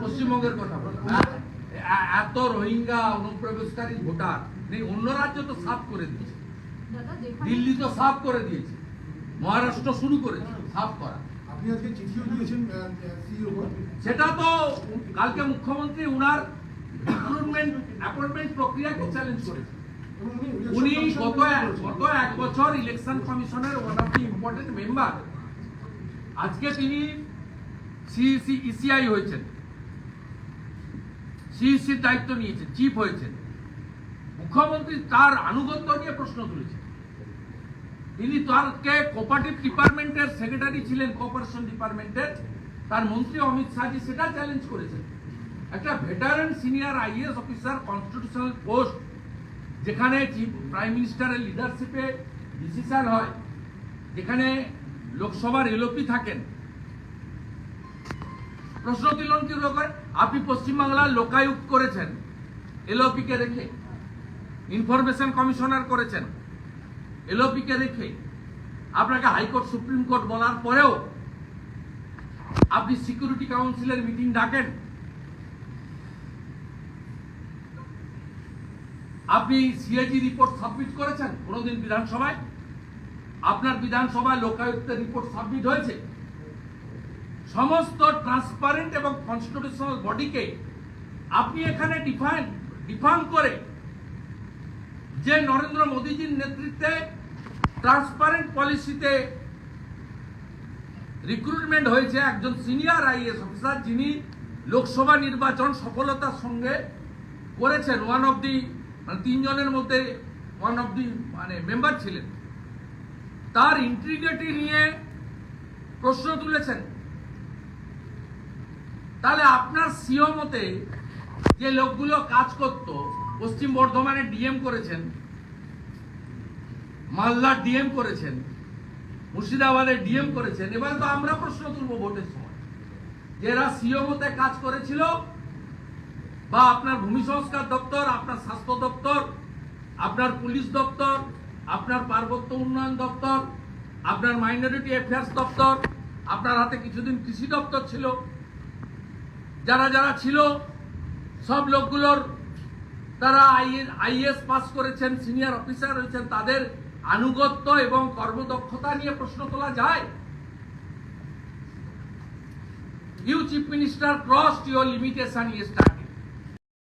পশ্চিমবঙ্গের কথা বললাম। এত রোহিঙ্গা অনুপ্রবেশকারী ভোটার নেই, অন্য রাজ্য তো সাফ করে দিয়েছে, দিল্লি তো সাফ করে দিয়েছে, মহারাষ্ট্র শুরু করেছে সাফ করা। আপনি আজকে চিঠিও দিয়েছেন সিইও, সেটা তো কালকে মুখ্যমন্ত্রী উনার রিক্রুটমেন্ট অ্যাপয়েন্টমেন্ট প্রক্রিয়াকে চ্যালেঞ্জ করেছেন। উনি গত এক বছর ইলেকশন কমিশনের one of the important member, আজকে তিনি ইসিআই হয়েছেন, সিইসির দায়িত্ব নিয়েছেন, চিফ হয়েছেন। মুখ্যমন্ত্রী তার আনুগত্য নিয়ে প্রশ্ন তুলেছেন। তিনি তারকে কোঅপারেটিভ ডিপার্টমেন্টের সেক্রেটারি ছিলেন, কোঅপারেশন ডিপার্টমেন্টের, তার মন্ত্রী অমিত শাহজি সেটা চ্যালেঞ্জ করেছেন। একটা veteran senior IAS officer constitutional post, যেখানে চিফ প্রাইম মিনিস্টারের লিডারশিপে ডিসিশন হয়, যেখানে লোকসভার এলওপি থাকেন, প্রশ্ন তুলন কি করে? আপনি পশ্চিমবাংলার লোকায়ুক্ত করেছেন এলওপি কে রেখে, ইনফরমেশন কমিশনার করেছেন এলওপি কে রেখে, আপনাকে হাইকোর্ট সুপ্রিম কোর্ট বলার পরেও আপনি সিকিউরিটি কাউন্সিলের মিটিং ডাকেন, আপনি সিএজি রিপোর্ট সাবমিট করেছেন কোনদিন বিধানসভায়? আপনার বিধানসভায় লোকায়ুক্তের রিপোর্ট সাবমিট হয়েছে? সমস্ত ট্রান্সপারেন্ট এবং কনস্টিটিউশনাল বডিকে আপনি এখানে ডিফার্ম করে, যে নরেন্দ্র মোদীজির নেতৃত্বে ট্রান্সপারেন্ট পলিসিতে রিক্রুটমেন্ট হয়েছে একজন সিনিয়র আইএএস অফিসার, যিনি লোকসভা নির্বাচন সফলতার সঙ্গে করেছেন, ওয়ান অফ দি তিনজনের মধ্যে ওয়ান অফ দি মেম্বার ছিলেন, তার ইন্টিগ্রিটি নিয়ে প্রশ্ন তুলেছেন। তাহলে আপনার সিও মতে যে লোকগুলো কাজ করত, পশ্চিম বর্ধমানে ডিএম করেছেন, মালদার ডিএম করেছেন, মুর্শিদাবাদের ডিএম করেছেন, এবার তো আমরা প্রশ্ন তুলবো ভোটের সময়, যে এরা সিও মতে কাজ করেছিল, বা আপনার ভূমি সংস্কার দপ্তর, আপনার স্বাস্থ্য দপ্তর, আপনার পুলিশ দপ্তর, আপনার পার্বত্য উন্নয়ন দপ্তর, আপনার মাইনরিটি অ্যাফেয়ার্স দপ্তর, আপনার হাতে কিছুদিন কৃষি দপ্তর ছিল, যারা যারা ছিল সব লোকগুলোর তারা আইএএস পাস করেছেন, সিনিয়র অফিসার হয়েছেন, তাদের আনুগত্য এবং কর্মদক্ষতা নিয়ে প্রশ্ন তোলা যায়? You chief minister crossed your limitation yesterday.